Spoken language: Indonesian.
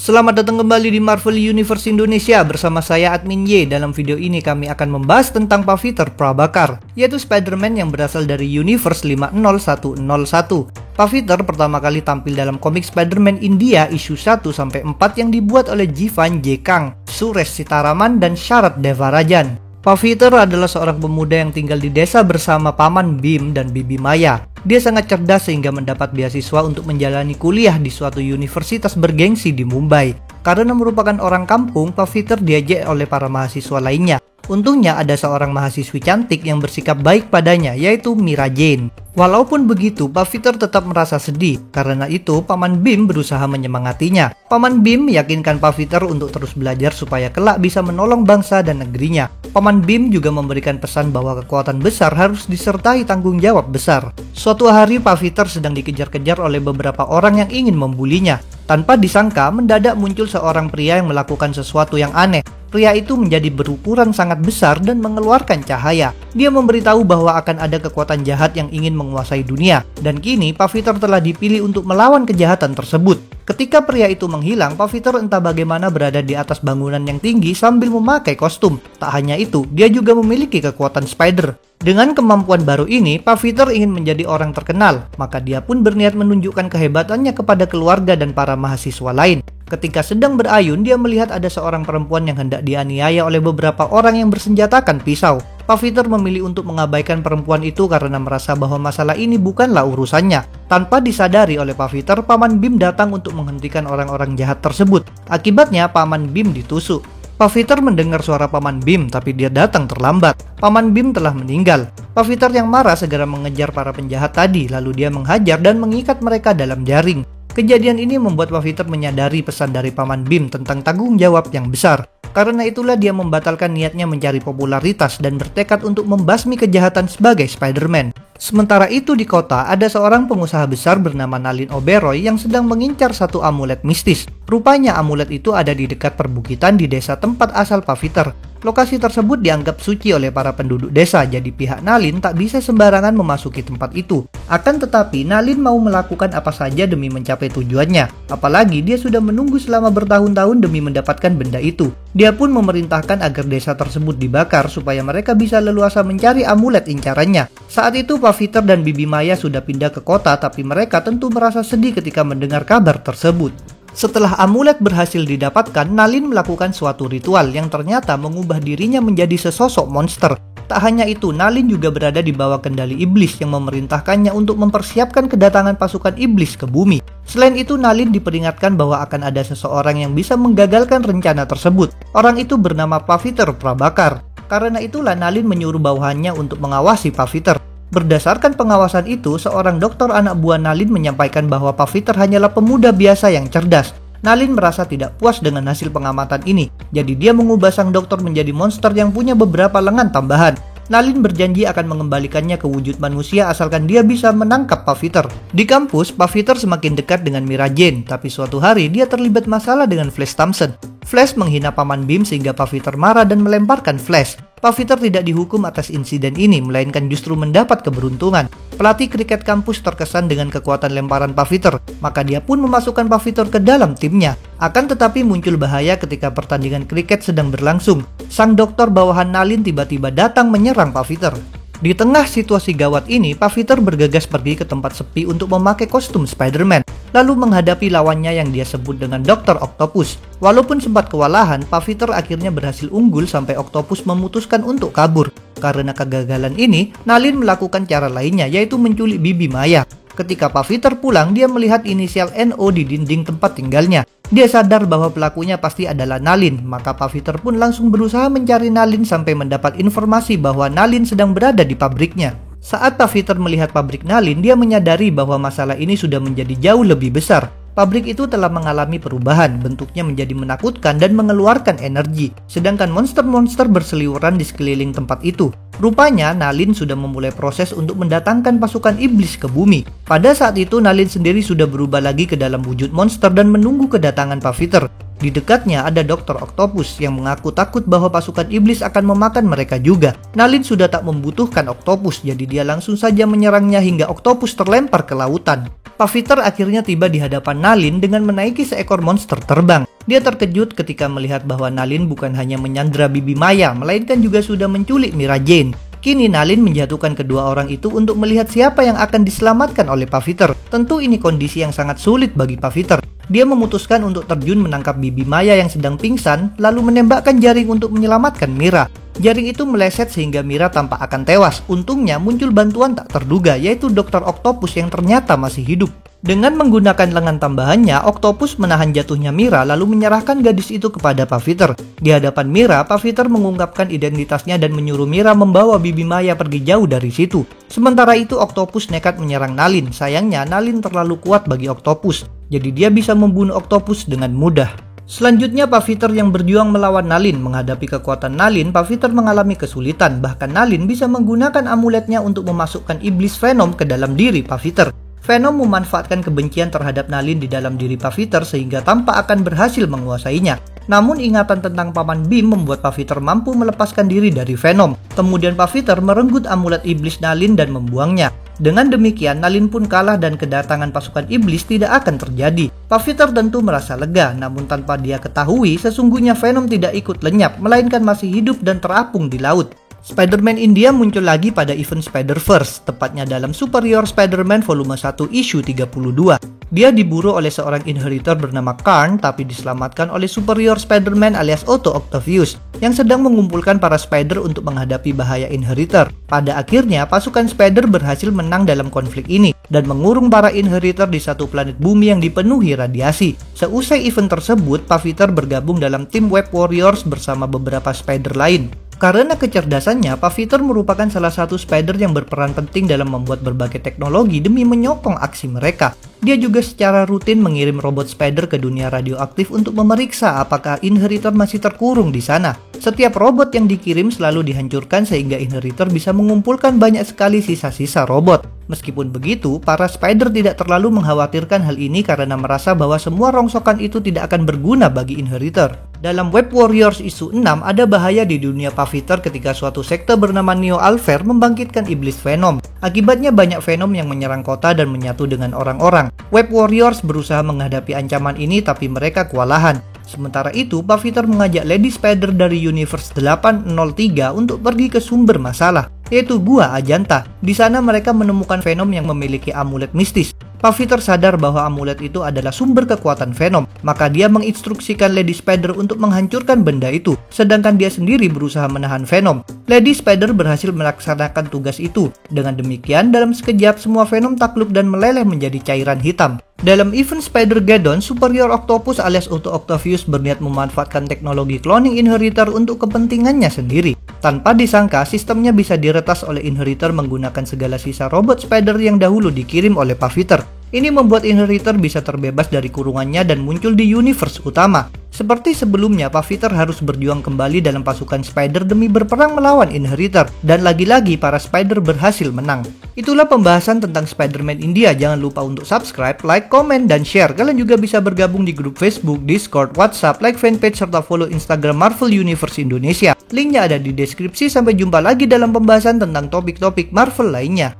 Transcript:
Selamat datang kembali di Marvel Universe Indonesia bersama saya Admin Y. Dalam video ini kami akan membahas tentang Paviter Prabhakar, yaitu Spider-Man yang berasal dari Universe 50101. Paviter pertama kali tampil dalam komik Spider-Man India issue 1-4 yang dibuat oleh Jivan J. Kang, Suresh Sitaraman, dan Sharat Devarajan. Paviter adalah seorang pemuda yang tinggal di desa bersama Paman Bim dan Bibi Maya. Dia sangat cerdas sehingga mendapat beasiswa untuk menjalani kuliah di suatu universitas bergengsi di Mumbai. Karena merupakan orang kampung, Paviter diajak oleh para mahasiswa lainnya. Untungnya ada seorang mahasiswi cantik yang bersikap baik padanya, yaitu Mira Jane. Walaupun begitu, Paviter tetap merasa sedih. Karena itu, Paman Bim berusaha menyemangatinya. Paman Bim meyakinkan Paviter untuk terus belajar supaya kelak bisa menolong bangsa dan negerinya. Paman Bim juga memberikan pesan bahwa kekuatan besar harus disertai tanggung jawab besar. Suatu hari, Paviter sedang dikejar-kejar oleh beberapa orang yang ingin membulinya. Tanpa disangka, mendadak muncul seorang pria yang melakukan sesuatu yang aneh. Pria itu menjadi berukuran sangat besar dan mengeluarkan cahaya. Dia memberitahu bahwa akan ada kekuatan jahat yang ingin menguasai dunia. Dan kini, Paviter telah dipilih untuk melawan kejahatan tersebut. Ketika pria itu menghilang, Paviter entah bagaimana berada di atas bangunan yang tinggi sambil memakai kostum. Tak hanya itu, dia juga memiliki kekuatan spider. Dengan kemampuan baru ini, Paviter ingin menjadi orang terkenal, maka dia pun berniat menunjukkan kehebatannya kepada keluarga dan para mahasiswa lain. Ketika sedang berayun, dia melihat ada seorang perempuan yang hendak dianiaya oleh beberapa orang yang bersenjatakan pisau. Paviter memilih untuk mengabaikan perempuan itu karena merasa bahwa masalah ini bukanlah urusannya. Tanpa disadari oleh Paviter, Paman Bim datang untuk menghentikan orang-orang jahat tersebut. Akibatnya, Paman Bim ditusuk. Paviter mendengar suara Paman Bim, tapi dia datang terlambat. Paman Bim telah meninggal. Paviter yang marah segera mengejar para penjahat tadi, lalu dia menghajar dan mengikat mereka dalam jaring. Kejadian ini membuat Paviter menyadari pesan dari Paman Bim tentang tanggung jawab yang besar. Karena itulah dia membatalkan niatnya mencari popularitas dan bertekad untuk membasmi kejahatan sebagai Spider-Man. Sementara itu di kota, ada seorang pengusaha besar bernama Nalin Oberoi yang sedang mengincar satu amulet mistis. Rupanya amulet itu ada di dekat perbukitan di desa tempat asal Paviter. Lokasi tersebut dianggap suci oleh para penduduk desa, jadi pihak Nalin tak bisa sembarangan memasuki tempat itu. Akan tetapi, Nalin mau melakukan apa saja demi mencapai tujuannya. Apalagi dia sudah menunggu selama bertahun-tahun demi mendapatkan benda itu. Dia pun memerintahkan agar desa tersebut dibakar supaya mereka bisa leluasa mencari amulet incarannya. Saat itu Paviter dan Bibi Maya sudah pindah ke kota, tapi mereka tentu merasa sedih ketika mendengar kabar tersebut. Setelah amulet berhasil didapatkan, Nalin melakukan suatu ritual yang ternyata mengubah dirinya menjadi sesosok monster. Tak hanya itu, Nalin juga berada di bawah kendali iblis yang memerintahkannya untuk mempersiapkan kedatangan pasukan iblis ke bumi. Selain itu, Nalin diperingatkan bahwa akan ada seseorang yang bisa menggagalkan rencana tersebut. Orang itu bernama Paviter Prabhakar. Karena itulah Nalin menyuruh bawahannya untuk mengawasi Paviter. Berdasarkan pengawasan itu, seorang dokter anak buah Nalin menyampaikan bahwa Paviter hanyalah pemuda biasa yang cerdas. Nalin merasa tidak puas dengan hasil pengamatan ini, jadi dia mengubah sang dokter menjadi monster yang punya beberapa lengan tambahan. Nalin berjanji akan mengembalikannya ke wujud manusia asalkan dia bisa menangkap Paviter. Di kampus, Paviter semakin dekat dengan Mira Jane, tapi suatu hari dia terlibat masalah dengan Flash Thompson. Flash menghina Paman Bim sehingga Paviter marah dan melemparkan Flash. Paviter tidak dihukum atas insiden ini, melainkan justru mendapat keberuntungan. Pelatih kriket kampus terkesan dengan kekuatan lemparan Paviter, maka dia pun memasukkan Paviter ke dalam timnya. Akan tetapi muncul bahaya ketika pertandingan kriket sedang berlangsung. Sang dokter bawahan Nalin tiba-tiba datang menyerang Paviter. Di tengah situasi gawat ini, Paviter bergegas pergi ke tempat sepi untuk memakai kostum Spider-Man, lalu menghadapi lawannya yang dia sebut dengan Dr. Octopus. Walaupun sempat kewalahan, Paviter akhirnya berhasil unggul sampai Octopus memutuskan untuk kabur. Karena kegagalan ini, Nalin melakukan cara lainnya, yaitu menculik Bibi Maya. Ketika Paviter pulang, dia melihat inisial NO di dinding tempat tinggalnya. Dia sadar bahwa pelakunya pasti adalah Nalin, maka Paviter pun langsung berusaha mencari Nalin sampai mendapat informasi bahwa Nalin sedang berada di pabriknya. Saat Paviter melihat pabrik Nalin, dia menyadari bahwa masalah ini sudah menjadi jauh lebih besar. Pabrik itu telah mengalami perubahan, bentuknya menjadi menakutkan dan mengeluarkan energi, sedangkan monster-monster berseliweran di sekeliling tempat itu. Rupanya, Nalin sudah memulai proses untuk mendatangkan pasukan iblis ke bumi. Pada saat itu, Nalin sendiri sudah berubah lagi ke dalam wujud monster dan menunggu kedatangan Paviter. Di dekatnya ada Dr. Octopus yang mengaku takut bahwa pasukan iblis akan memakan mereka juga. Nalin sudah tak membutuhkan Octopus, jadi dia langsung saja menyerangnya hingga Octopus terlempar ke lautan. Paviter akhirnya tiba di hadapan Nalin dengan menaiki seekor monster terbang. Dia terkejut ketika melihat bahwa Nalin bukan hanya menyandra Bibi Maya, melainkan juga sudah menculik Mira Jane. Kini Nalin menjatuhkan kedua orang itu untuk melihat siapa yang akan diselamatkan oleh Pak Peter. Tentu ini kondisi yang sangat sulit bagi Pak Peter. Dia memutuskan untuk terjun menangkap Bibi Maya yang sedang pingsan, lalu menembakkan jaring untuk menyelamatkan Mira. Jaring itu meleset sehingga Mira tampak akan tewas. Untungnya muncul bantuan tak terduga, yaitu Dr. Octopus yang ternyata masih hidup. Dengan menggunakan lengan tambahannya, Octopus menahan jatuhnya Mira lalu menyerahkan gadis itu kepada Pak Peter. Di hadapan Mira, Pak Peter mengungkapkan identitasnya dan menyuruh Mira membawa Bibi Maya pergi jauh dari situ. Sementara itu, Octopus nekat menyerang Nalin. Sayangnya, Nalin terlalu kuat bagi Octopus, jadi dia bisa membunuh Octopus dengan mudah. Selanjutnya, Pak Peter yang berjuang melawan Nalin. Menghadapi kekuatan Nalin, Pak Peter mengalami kesulitan. Bahkan Nalin bisa menggunakan amuletnya untuk memasukkan iblis Venom ke dalam diri Pak Peter. Venom memanfaatkan kebencian terhadap Nalin di dalam diri Pak Peter sehingga tampak akan berhasil menguasainya. Namun ingatan tentang Paman Bim membuat Pak Peter mampu melepaskan diri dari Venom. Kemudian Pak Peter merenggut amulet iblis Nalin dan membuangnya. Dengan demikian, Nalin pun kalah dan kedatangan pasukan iblis tidak akan terjadi. Pak Peter tentu merasa lega, namun tanpa dia ketahui, sesungguhnya Venom tidak ikut lenyap, melainkan masih hidup dan terapung di laut. Spider-Man India muncul lagi pada event Spider-Verse, tepatnya dalam Superior Spider-Man volume 1 issue 32. Dia diburu oleh seorang inheritor bernama Karn, tapi diselamatkan oleh Superior Spider-Man alias Otto Octavius, yang sedang mengumpulkan para Spider untuk menghadapi bahaya inheritor. Pada akhirnya, pasukan Spider berhasil menang dalam konflik ini, dan mengurung para inheritor di satu planet bumi yang dipenuhi radiasi. Seusai event tersebut, Pak Peter bergabung dalam tim Web Warriors bersama beberapa Spider lain. Karena kecerdasannya, Pak Peter merupakan salah satu Spider yang berperan penting dalam membuat berbagai teknologi demi menyokong aksi mereka. Dia juga secara rutin mengirim robot Spider ke dunia radioaktif untuk memeriksa apakah inheritor masih terkurung di sana. Setiap robot yang dikirim selalu dihancurkan sehingga inheritor bisa mengumpulkan banyak sekali sisa-sisa robot. Meskipun begitu, para Spider tidak terlalu mengkhawatirkan hal ini karena merasa bahwa semua rongsokan itu tidak akan berguna bagi inheritor. Dalam Web Warriors isu 6 ada bahaya di dunia Pak Peter ketika suatu sekte bernama Neo Alpher membangkitkan iblis Venom. Akibatnya banyak Venom yang menyerang kota dan menyatu dengan orang-orang. Web Warriors berusaha menghadapi ancaman ini tapi mereka kewalahan. Sementara itu, Pak Peter mengajak Lady Spider dari Universe 803 untuk pergi ke sumber masalah, yaitu Gua Ajanta. Di sana mereka menemukan Venom yang memiliki amulet mistis. Pak Peter sadar bahwa amulet itu adalah sumber kekuatan Venom, maka dia menginstruksikan Lady Spider untuk menghancurkan benda itu, sedangkan dia sendiri berusaha menahan Venom. Lady Spider berhasil melaksanakan tugas itu. Dengan demikian, dalam sekejap semua Venom takluk dan meleleh menjadi cairan hitam. Dalam event Spider-Geddon, Superior Octopus alias Otto Octavius berniat memanfaatkan teknologi cloning inheritor untuk kepentingannya sendiri. Tanpa disangka, sistemnya bisa diretas oleh inheritor menggunakan segala sisa robot Spider yang dahulu dikirim oleh Pak Peter. Ini membuat inheritor bisa terbebas dari kurungannya dan muncul di universe utama. Seperti sebelumnya, Pak Peter harus berjuang kembali dalam pasukan Spider demi berperang melawan inheritor. Dan lagi-lagi para Spider berhasil menang. Itulah pembahasan tentang Spider-Man India. Jangan lupa untuk subscribe, like, komen, dan share. Kalian juga bisa bergabung di grup Facebook, Discord, WhatsApp, like fanpage, serta follow Instagram Marvel Universe Indonesia. Linknya ada di deskripsi. Sampai jumpa lagi dalam pembahasan tentang topik-topik Marvel lainnya.